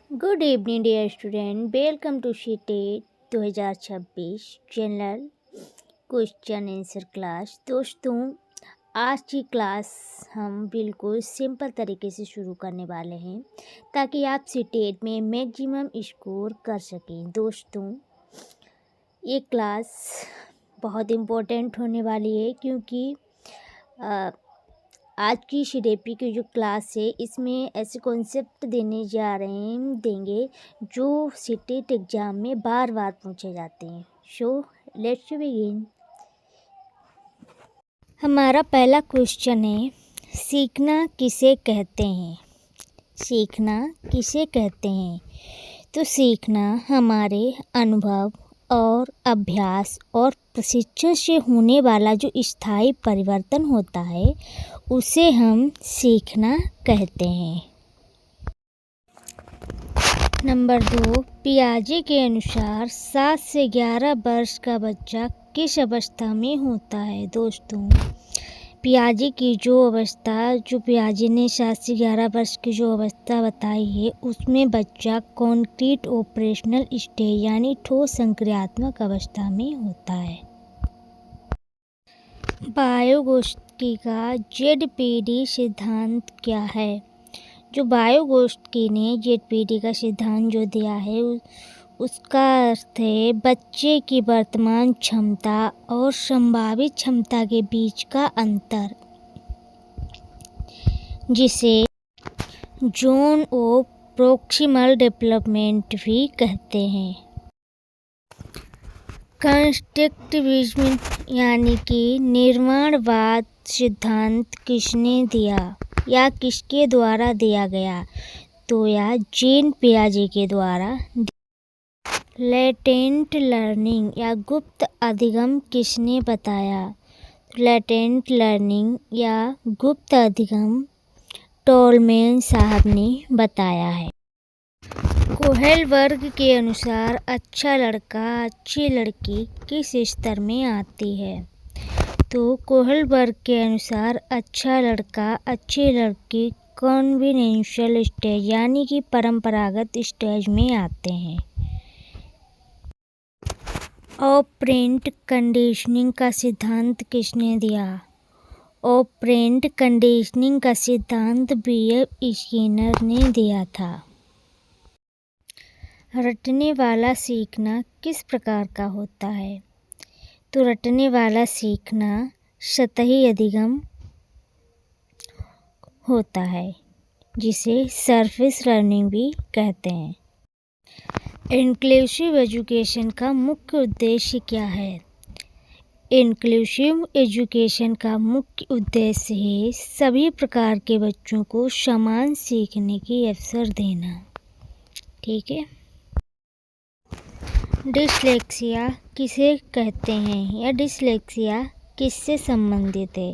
Good evening dear student, welcome to CTET 2026 general question answer class. दोस्तों, आज की class हम बिल्कुल सिंपल तरीके से शुरू करने वाले हैं ताकि आप शीटेट में मैक्सिमम स्कोर कर सकें। दोस्तों, ये क्लास बहुत इम्पोर्टेंट होने वाली है क्योंकि आज की शीडेपी की जो क्लास है इसमें ऐसे कॉन्सेप्ट देंगे जो शीटेट एग्ज़ाम में बार बार पूछे जाते हैं। So let's begin. हमारा पहला क्वेश्चन है, सीखना किसे कहते हैं? सीखना किसे कहते हैं? तो सीखना हमारे अनुभव और अभ्यास और प्रशिक्षण से होने वाला जो स्थायी परिवर्तन होता है उसे हम सीखना कहते हैं। नंबर 2, पियाजे के अनुसार 7 से 11 वर्ष का बच्चा किस अवस्था में होता है? दोस्तों, पियाजे की जो पियाजे ने 7 से 11 वर्ष की जो अवस्था बताई है उसमें बच्चा कॉन्क्रीट ऑपरेशनल स्टेज यानी ठोस संक्रियात्मक अवस्था में होता है। वायोगोत्स्की का जेडपीडी सिद्धांत क्या है? जो वायोगोत्स्की ने जेडपीडी का सिद्धांत जो दिया है उसका अर्थ है बच्चे की वर्तमान क्षमता और संभावित क्षमता के बीच का अंतर, जिसे जोन ऑफ प्रॉक्सिमल डेवलपमेंट भी कहते हैं। कंस्ट्रक्टिविज्म यानी कि निर्माणवाद सिद्धांत किसने दिया या किसके द्वारा दिया गया? तो यह जीन पियाजे के द्वारा। लेटेंट लर्निंग या गुप्त अधिगम किसने बताया? लेटेंट लर्निंग या गुप्त अधिगम टोलमैन साहब ने बताया है। कोहेल वर्ग के अनुसार अच्छा लड़का अच्छी लड़की किस स्तर में आती है? तो कोहेल वर्ग के अनुसार अच्छा लड़का अच्छी लड़की कॉन्वेंशनल स्टेज यानी कि परंपरागत स्टेज में आते हैं। ऑपरेंट कंडीशनिंग का सिद्धांत किसने दिया? ऑपरेंट कंडीशनिंग का सिद्धांत B.F. स्किनर ने दिया था। रटने वाला सीखना किस प्रकार का होता है? तो रटने वाला सीखना सतही अधिगम होता है, जिसे सरफेस लर्निंग भी कहते हैं। इंक्लूसिव एजुकेशन का मुख्य उद्देश्य क्या है? इंक्लूसिव एजुकेशन का मुख्य उद्देश्य है सभी प्रकार के बच्चों को समान सीखने की अवसर देना। ठीक है। डिसलेक्सिया किसे कहते हैं या डिसलेक्सिया किससे संबंधित है?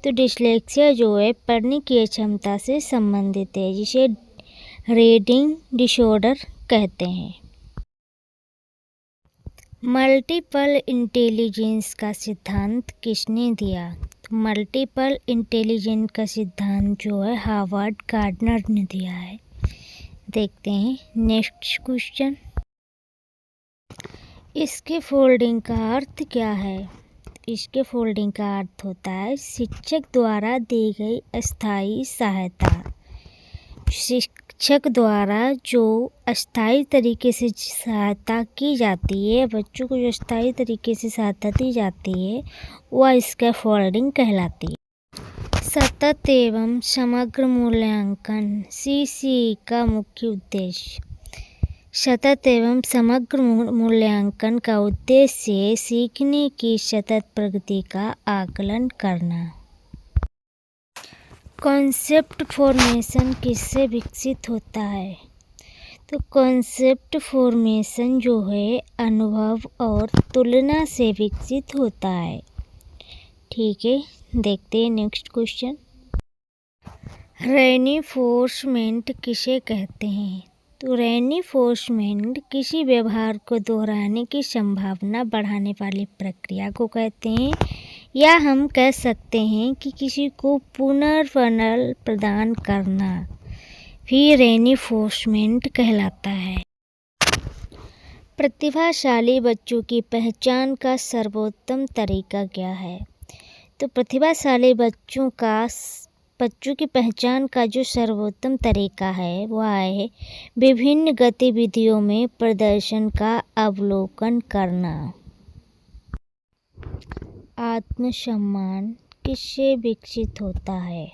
तो डिसलेक्सिया जो है पढ़ने की क्षमता से संबंधित है, जिसे रीडिंग डिसऑर्डर कहते हैं। मल्टीपल इंटेलिजेंस का सिद्धांत किसने दिया? तो मल्टीपल इंटेलिजेंस का सिद्धांत जो है हार्वर्ड गार्डनर ने दिया है। देखते हैं नेक्स्ट क्वेश्चन। इसके फोल्डिंग का अर्थ क्या है? इसके फोल्डिंग का अर्थ होता है शिक्षक द्वारा दी गई अस्थायी सहायता। शिक्षक द्वारा जो अस्थायी तरीके से सहायता की जाती है, बच्चों को जो अस्थायी तरीके से सहायता दी जाती है वह इसका फोल्डिंग कहलाती है। सतत एवं समग्र मूल्यांकन CCE का मुख्य उद्देश्य। सतत एवं समग्र मूल्यांकन का उद्देश्य सीखने की सतत प्रगति का आकलन करना। कॉन्सेप्ट फॉर्मेशन किससे विकसित होता है? तो कॉन्सेप्ट फॉर्मेशन जो है अनुभव और तुलना से विकसित होता है। ठीक है, देखते हैं नेक्स्ट क्वेश्चन। रेनफोर्समेंट किसे कहते हैं? तो रेनफोर्समेंट किसी व्यवहार को दोहराने की संभावना बढ़ाने वाली प्रक्रिया को कहते हैं, या हम कह सकते हैं कि किसी को पुनर्बल प्रदान करना। ही रेनफोर्समेंट कहलाता है। प्रतिभाशाली बच्चों की पहचान का सर्वोत्तम तरीका क्या है? तो प्रतिभाशाली बच्चों की पहचान का जो सर्वोत्तम तरीका है वह है विभिन्न गतिविधियों में प्रदर्शन का अवलोकन करना। आत्मसम्मान किससे विकसित होता है?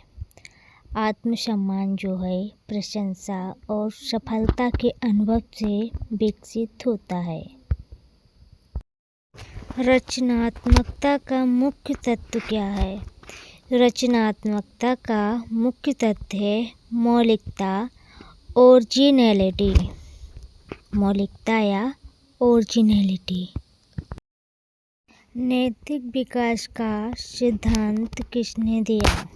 आत्मसम्मान जो है प्रशंसा और सफलता के अनुभव से विकसित होता है। रचनात्मकता का मुख्य तत्व क्या है? रचनात्मकता का मुख्य तत्व है मौलिकता, ओरिजिनलिटी। मौलिकता या ओरिजिनलिटी। नैतिक विकास का सिद्धांत किसने दिया?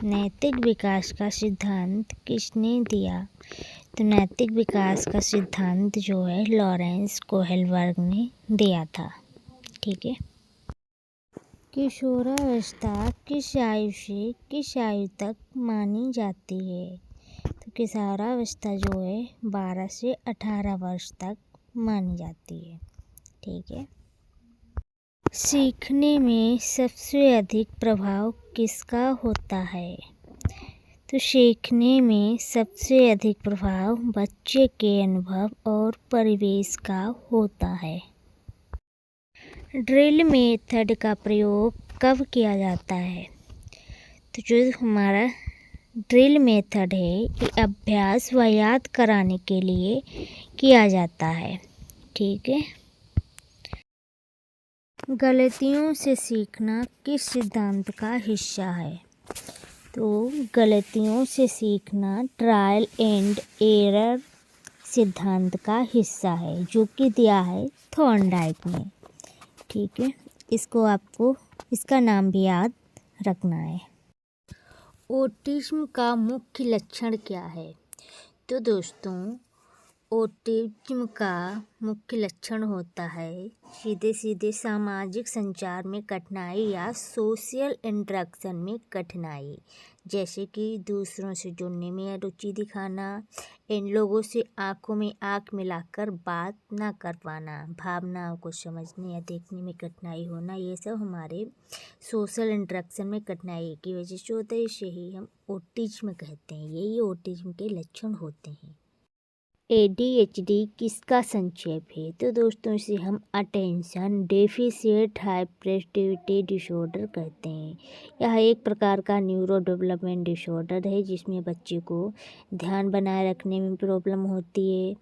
नैतिक विकास का सिद्धांत किसने दिया? तो नैतिक विकास का सिद्धांत जो है लॉरेंस कोहेलबर्ग ने दिया था। ठीक है। किशोरावस्था किस आयु से किस आयु तक मानी जाती है? तो किशोरावस्था जो है 12 से 18 वर्ष तक मानी जाती है। ठीक है। सीखने में सबसे अधिक प्रभाव किसका होता है? तो सीखने में सबसे अधिक प्रभाव बच्चे के अनुभव और परिवेश का होता है। ड्रिल मेथड का प्रयोग कब किया जाता है? तो जो हमारा ड्रिल मेथड है ये अभ्यास व याद कराने के लिए किया जाता है। ठीक है। गलतियों से सीखना किस सिद्धांत का हिस्सा है? तो गलतियों से सीखना ट्रायल एंड एरर सिद्धांत का हिस्सा है जो कि दिया है थॉर्नडाइक ने। ठीक है। इसको आपको इसका नाम भी याद रखना है। ऑटिज्म का मुख्य लक्षण क्या है? तो दोस्तों ऑटिज्म का मुख्य लक्षण होता है सीधे सीधे सामाजिक संचार में कठिनाई या सोशल इंटरेक्शन में कठिनाई, जैसे कि दूसरों से जुड़ने में रुचि दिखाना, इन लोगों से आंखों में आंख मिलाकर बात ना कर पाना, भावनाओं को समझने या देखने में कठिनाई होना, ये सब हमारे सोशल इंटरेक्शन में कठिनाई की वजह से होता है। इसे ही हम ऑटिज्म कहते हैं। यही ऑटिज्म के लक्षण होते हैं। ADHD किसका संक्षेप है? तो दोस्तों इसे हम अटेंशन डेफिशिएंट हाइपरएक्टिविटी डिसऑर्डर कहते हैं। यह एक प्रकार का न्यूरो डेवलपमेंट डिसऑर्डर है जिसमें बच्चे को ध्यान बनाए रखने में प्रॉब्लम होती है,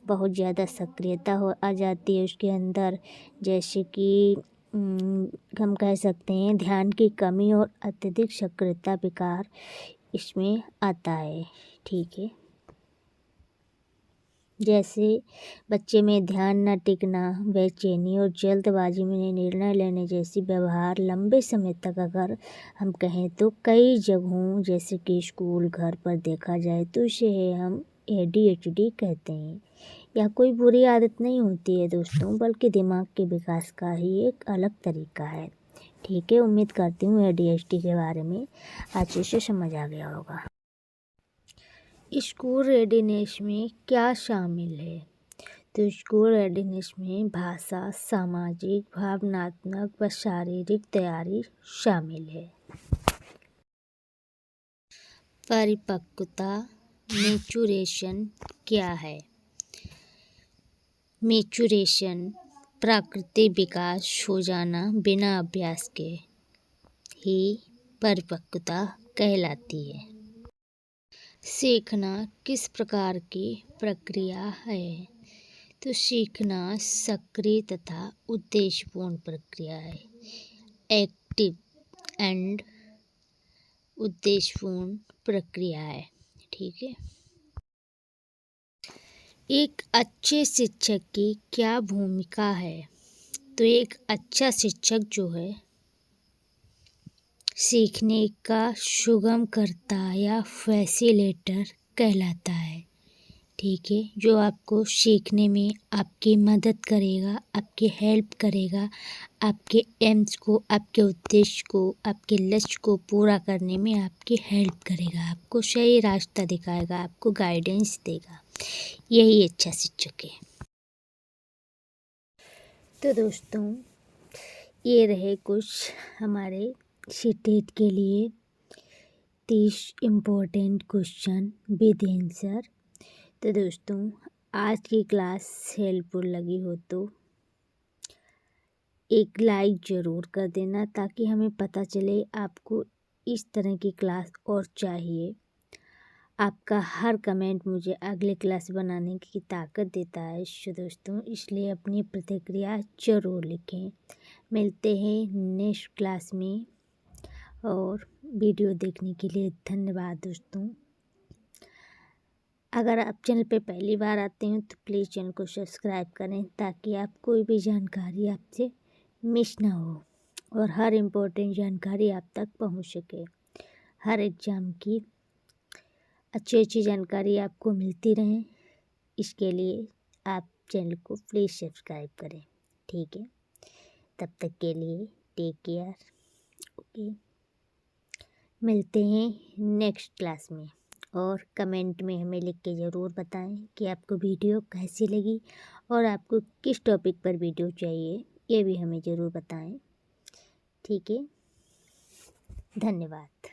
बहुत ज़्यादा सक्रियता आ जाती है उसके अंदर, जैसे कि हम कह सकते हैं ध्यान की कमी और अत्यधिक सक्रियता विकार इसमें आता है। ठीक है। जैसे बच्चे में ध्यान न टिकना, बेचैनी और जल्दबाजी में निर्णय लेने जैसी व्यवहार लंबे समय तक अगर हम कहें तो कई जगहों जैसे कि स्कूल घर पर देखा जाए तो इसे हम ADHD कहते हैं। यह कोई बुरी आदत नहीं होती है दोस्तों, बल्कि दिमाग के विकास का ही एक अलग तरीका है। ठीक है। उम्मीद करती हूँ ADHD के बारे में अच्छे से समझ आ गया होगा। स्कूल रेडीनेस में क्या शामिल है? तो स्कूल रेडीनेस में भाषा, सामाजिक, भावनात्मक व शारीरिक तैयारी शामिल है। परिपक्वता मैच्योरेशन क्या है? मैच्योरेशन प्राकृतिक विकास हो जाना बिना अभ्यास के ही परिपक्वता कहलाती है। सीखना किस प्रकार की प्रक्रिया है? तो सीखना सक्रिय तथा उद्देश्यपूर्ण प्रक्रिया है। एक्टिव एंड उद्देश्यपूर्ण प्रक्रिया है। ठीक है। एक अच्छे शिक्षक की क्या भूमिका है? तो एक अच्छा शिक्षक जो है सीखने का सुगम करता या फैसिलिटेटर कहलाता है। ठीक है, जो आपको सीखने में आपकी मदद करेगा, आपकी हेल्प करेगा, आपके एम्स को, आपके उद्देश्य को, आपके लक्ष्य को पूरा करने में आपकी हेल्प करेगा, आपको सही रास्ता दिखाएगा, आपको गाइडेंस देगा। यही अच्छा शिक्षक है। तो दोस्तों, ये रहे कुछ हमारे सीटेट के लिए 30 इम्पोर्टेंट क्वेश्चन विद आंसर। तो दोस्तों, आज की क्लास हेल्पफुल लगी हो तो एक लाइक ज़रूर कर देना, ताकि हमें पता चले आपको इस तरह की क्लास और चाहिए। आपका हर कमेंट मुझे अगले क्लास बनाने की ताकत देता है। सो दोस्तों, इसलिए अपनी प्रतिक्रिया ज़रूर लिखें। मिलते हैं नेक्स्ट क्लास में, और वीडियो देखने के लिए धन्यवाद दोस्तों। अगर आप चैनल पे पहली बार आते हैं तो प्लीज़ चैनल को सब्सक्राइब करें, ताकि आप कोई भी जानकारी आपसे मिस ना हो और हर इम्पोर्टेंट जानकारी आप तक पहुंच सके। हर एग्ज़ाम की अच्छी जानकारी आपको मिलती रहे, इसके लिए आप चैनल को प्लीज़ सब्सक्राइब करें। ठीक है, तब तक के लिए टेक केयर। ओके, मिलते हैं नेक्स्ट क्लास में, और कमेंट में हमें लिख के ज़रूर बताएं कि आपको वीडियो कैसी लगी और आपको किस टॉपिक पर वीडियो चाहिए, ये भी हमें ज़रूर बताएं। ठीक है, धन्यवाद।